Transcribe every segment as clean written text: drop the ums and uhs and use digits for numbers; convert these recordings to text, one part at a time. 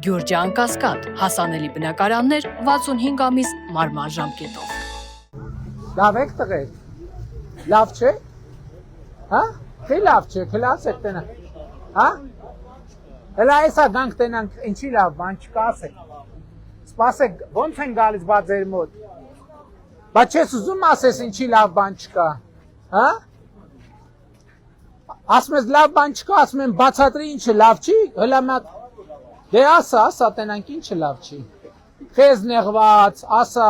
Գյուրջան Կասկադ, հասանելի բնակարաններ 65 ամիս մարման ժամկետով։ Լավ եք տղեր, լավ չէ, հա, թե լավ չէ, կլաս եք տենը, հա, հելա եսա գանք տենանք, ինչի լավ բան չկա ասեք, սպասեք, ոնց են գալիս բա ձեր մոտ, բա չես ուզում ասես ինչի լավ բան չկա, հա, ասում ես լավ բան չկա, ասում եմ բացատրի ինչը լավ չի, հելա մատ, դե ասա տենանք ինչը լավ չի, խեզ նեղված, ասա,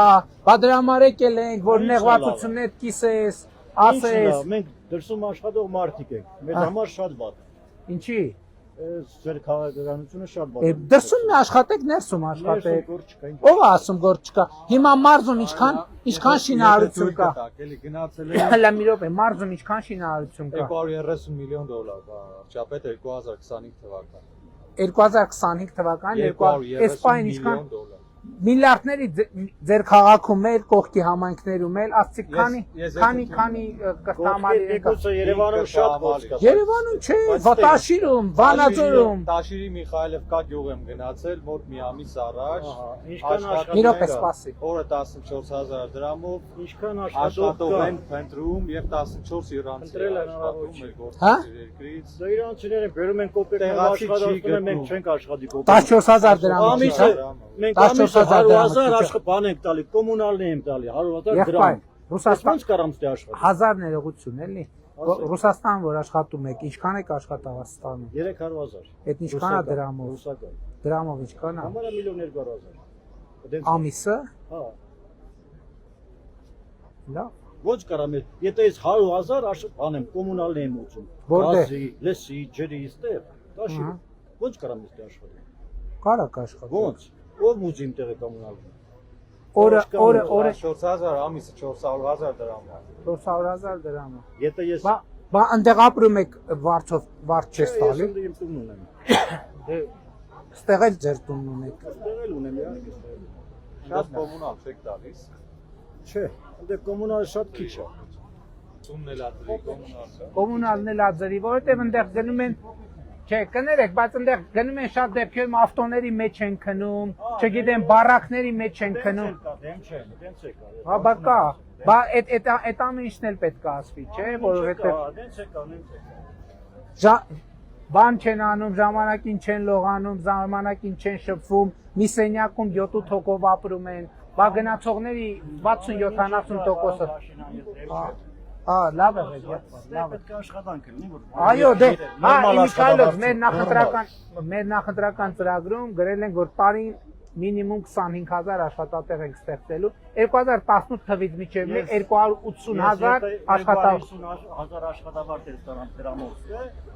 բա դրա համար եկել ենք, որ նեղվածություններ կիսես, ասես։ Մենք դրսում աշխատող մարդիկ ենք, մեր համար շատ վատ։ Ինչի։ Ձեր քաղաքականությունը շատ վատ է։ Դրսում մի աշխատեք, ներսում աշխատեք։ Ով է ասում որ չկա։ Հիմա մարզում ինչքան շինարարություն կա։ Հələ մի րոպե, մարզում ինչքան շինարարություն կա։ 230 միլիոն դոլար, վարչապետ 2025 թվական։ 2025 թվական, այս պայն ինչքան միլիարդների ձեր քաղաքում էլ կողքի համայնքներում էլ ասցիք քանի կստամարի Գուցե Երևանում շատ գործ կա։ Երևանում չէ, Տաշիրում, Վանաձորում։ Տաշիրի Միխայելովկա գյուղ եմ գնացել մոտ մի ամիս առաջ։ Մի րոպե սպասի։ Օրը 14000 դրամով, Ինչքան աշխատող են փնտրում եւ 14 իրանցի աշխատում մեր գործընկեր երկրից։ Դա իրանցիները բերում են կոպեկներ աշխատում, մենք չենք աշխատի կոպեկ։ 14000 դրամ։ Մենք ամիսը 100,000 աշխատ բան ենք տալի, կոմունալն եմ տալի, 100,000 դրամ։ Ռուսաստան ոնց կարամ ստե աշխատի։ 1000 ներողություն էլի։ Ռուսաստան որ աշխատում եք, ինչքան եք աշխատավարձ ստանում։ 300,000։ Այդ ինչքան է դրամով։ Ռուսական։ Դրամով ինչքան է։ Համարը 1,200,000։ Ամիսը։ Հա։ Լավ։ Ոնց կարամ ես, եթե ես 100,000 աշխատ բան եմ, կոմունալն եմ ուծում։ Գազի, լեսի, ջրի, ստեղ, տաշի։ Ոնց կարամ ես ստե աշխատի։ Կարակ աշխատի։ Ոնց։ Ով ուզի իմ տեղը կոմունալը։ Օրը 4000 ամիսը 400,000 դրամ է։ 400,000 դրամ։ Եթե ես Բա այնտեղ ապրում եք վարձ չես տալի։ Ես իմ տունն ունեմ։ Դե ստեղ էլ ձեր տունն ունեք։ Ստեղ էլ ունեմ, իհարկե։ Շատ կոմունալ չեք տալիս։ Չէ, այնտեղ կոմունալը շատ քիչ է։ Տունն էլ ադրի կոմունալը։ Կոմունալն էլ ածերի, որովհետև այնտեղ գնում են Չէ, կներեք, բայց այնտեղ գնում են շատ դեպքերում ավտոների մեջ են քնում, չգիտեմ, բարակների մեջ են քնում։ Դեմ չէ, դենց է կա։ Հա, բա կա։ Բա այդ ամեն ինչն էլ պետք է ասվի, չէ, որովհետև դենց է կա, դենց է կա։ Բան չեն անում, ժամանակին չեն լողանում, ժամանակին չեն շփվում, մի սենյակում 7-8 հոգով ապրում են, բա գնացողների 60-70%-ը։ Հա, լավ է, լավ է։ Պետք է աշխատանք լինի, որ Այո, դե, հա, Միքայելով, մեր նախընտրական ծրագրում գրել են, որ տարին մինիմում 25000 աշխատատեղ ենք ստեղծելու, 2018 թվից մինչև 280,000 աշխատավարձ։ 50,000 աշխատավարձ է ստանամ դրամով,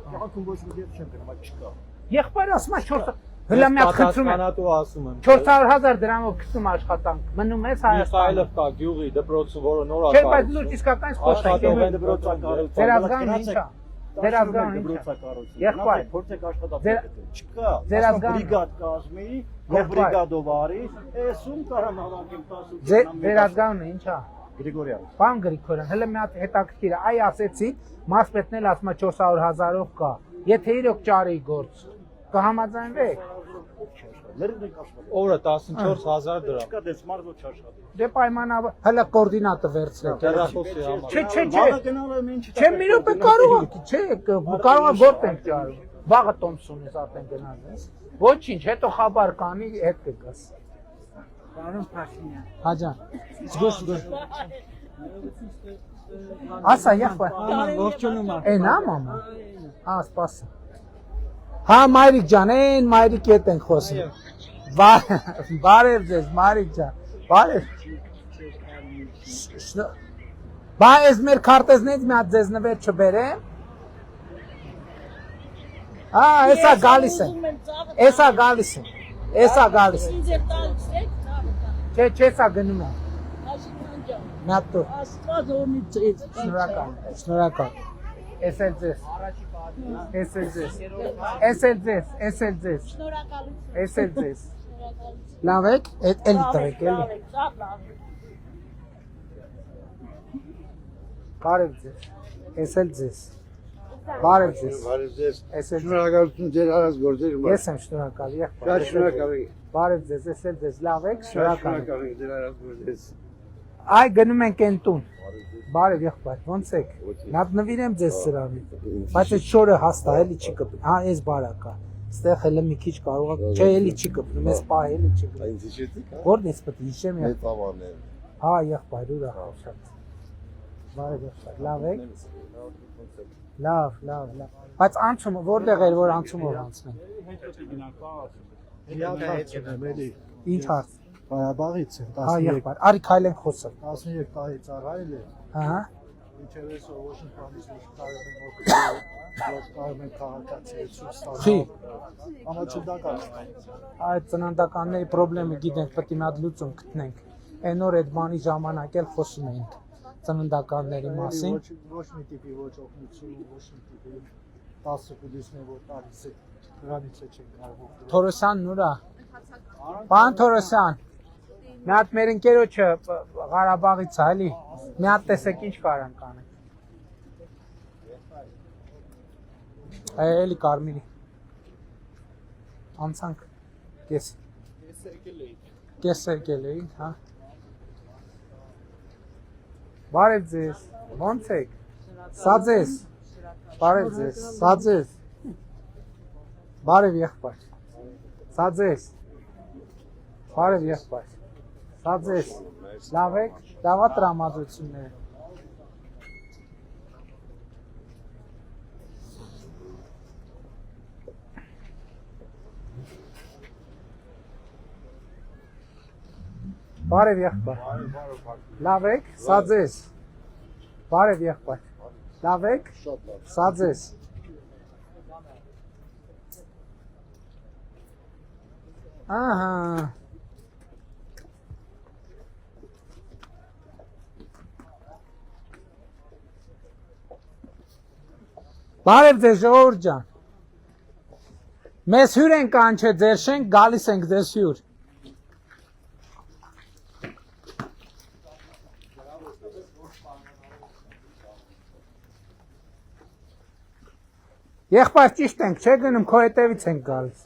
քաղաքում ոչ մի դեպք չեմ գնում, այդ չկա։ Եղբայր ասում է 4 հլա մի հատ խնդրում եմ։ ասում եմ։ 400,000 դրամով գցում աշխատանք։ Մնում ես Հայաստանում։ Միխայելովկա գյուղի դպրոցը, որը նոր Չէ, բայց լուրջ իսկական աշխատող են դպրոցակառույց։ Ձեր ազգանունը ինչ է։ Ձեր ազգանունը ինչ է։ Եղբայր, փորձեք աշխատավարձ չկա։ Ձեր ազգանունը բրիգադ կազմի, որ բրիգադով արի, էսում կարամ հավաքեմ 10։ Ձեր ազգանունը ինչ է։ Գրիգորյան։ Պարոն Գրիգորյան, հələ մի հատ հետաքրքիր է, այ ասեցիք, մարզպետն էլ ասում է 400,000-ով կա։ Եթե իրոք ճարի գործ, կհամաձայնվեք։ Օրը 14000 դրամ։ Չկա դες մարդ ոչ աշխատի։ Դե պայմանավոր, հələ կոորդինատը վերցրեք։ Տեղախոսի համար։ Չէ։ Չէ, մի րոպե կարող է, չէ, կարող է գործ ենք ճարում։ Վաղը Տոմսոնից արդեն գնալ ես։ Ոչինչ, հետո խաբար կանի, հետ կգաս։ Պարոն Փաշինյան։ Հաջան։ Զգուշ։ Ասա, եղբայր։ Ողջունում եմ։ Էնա մամա։ Հա, սպասա։ Հա, Մայրիկ ջան, այն Մայրիկ հետ ենք խոսում։ Բարև ձեզ, Մայրիկ ջան։ Բարև։ Բա ես մեր քարտեզներից մի հատ ձեզ նվեր չբերեմ։ Հա, էսա գալիս են։ Էսա գալիս են։ Էսա գալիս են։ Չէ, սա գնում եմ։ Մի հատ տուր։ Աստված օրնից էց։ Շնորհակալ։ Էս էլ ձեզ։ Էս էլ ձեզ։ Էս էլ ձեզ, էս էլ ձեզ։ Շնորհակալություն։ Էս էլ ձեզ։ Լավ եք, էլի տվեք, էլի։ Շատ լավ։ Բարև ձեզ։ Էս էլ ձեզ։ Բարև ձեզ։ Բարև ձեզ։ Ես էլ Շնորհակալություն ձեր արած գործերի համար։ ես եմ շնորհակալ, եղբայր։ Շատ շնորհակալ եմ։ Բարև ձեզ, ես էլ ձեզ լավ եք, Շատ շնորհակալ եմ։ շնորհակալ եմ ձեր արած գործերից։ Այ գնում ենք այն տուն։ Բարև եղբայր, ոնց եք։ Նա նվիրեմ ձեզ սրանից։ Բայց այդ շորը հաստա էլի չի կպնում։ Հա, այս բարակա։ Ստեղ հələ մի քիչ կարող է, չէ, էլի չի կպնում, այս պահ էլի չի կպնում։ Այնց հիշեցիք, հա։ Որն էս պետք է հիշեմ Մեծ եղբայր։ ավաններ։ Հա, եղբայր, ուրախ շատ։ Բարև եղբայր, լավ եք։ Լավ։ Բայց անցումը որտեղ էր որ անցումով անցնենք։ Ինչ հարց։ Ղարաբաղից է Հա, եղբայր, արի քայլենք խոսալ։ 13 տարի ծառայել է, Ահա։ ինչև ես Washington-ից կարում եմ քաղաքացիություն Խի։ ստանալ։ Անաչնդական։ Այդ ծննդականների խնդիրը գիտենք, պետք է մի հատ լուծում գտնենք։ Այն օր այդ բանի ժամանակ էլ խոսում էինք ծննդականների մասին։ Ոչ մի տիպի ոչ օգնություն, ոչ մի տիպի 10 կուլիսն է որ տալիս է, դրանից է չեն կարող։ Թորոսյանն ուրա։ Պարոն Թորոսյան, մի հատ մեր ընկերոջը Ղարաբաղից է, էլի։ Մի հատ տեսեք ինչ կարանք անենք։ Էլի Կարմիրի։ Անցանք։ Կես եկել էինք, հա։ Բարև ձեզ, ոնց եք։ Սա ձեզ։ Բարև ձեզ, սա ձեզ։ Բարև եղբայր։ Սա ձեզ։ Բարև եղբայր։ Սա ձեզ։ Լավ եք, լավ է տրամադրությունները։ Բարև եղբայր։ Լավ եք, սա ձեզ։ Բարև եղբայր։ Լավ եք, սա ձեզ։ Ահա։ Բարև ձեզ ժողովուրդ ջան։ Մեզ հյուր ենք կանչել ձեր շենք, գալիս ենք ձեզ հյուր։ Եղբայր ճիշտ ենք, չէ՞ գնում քո հետևից ենք գալիս։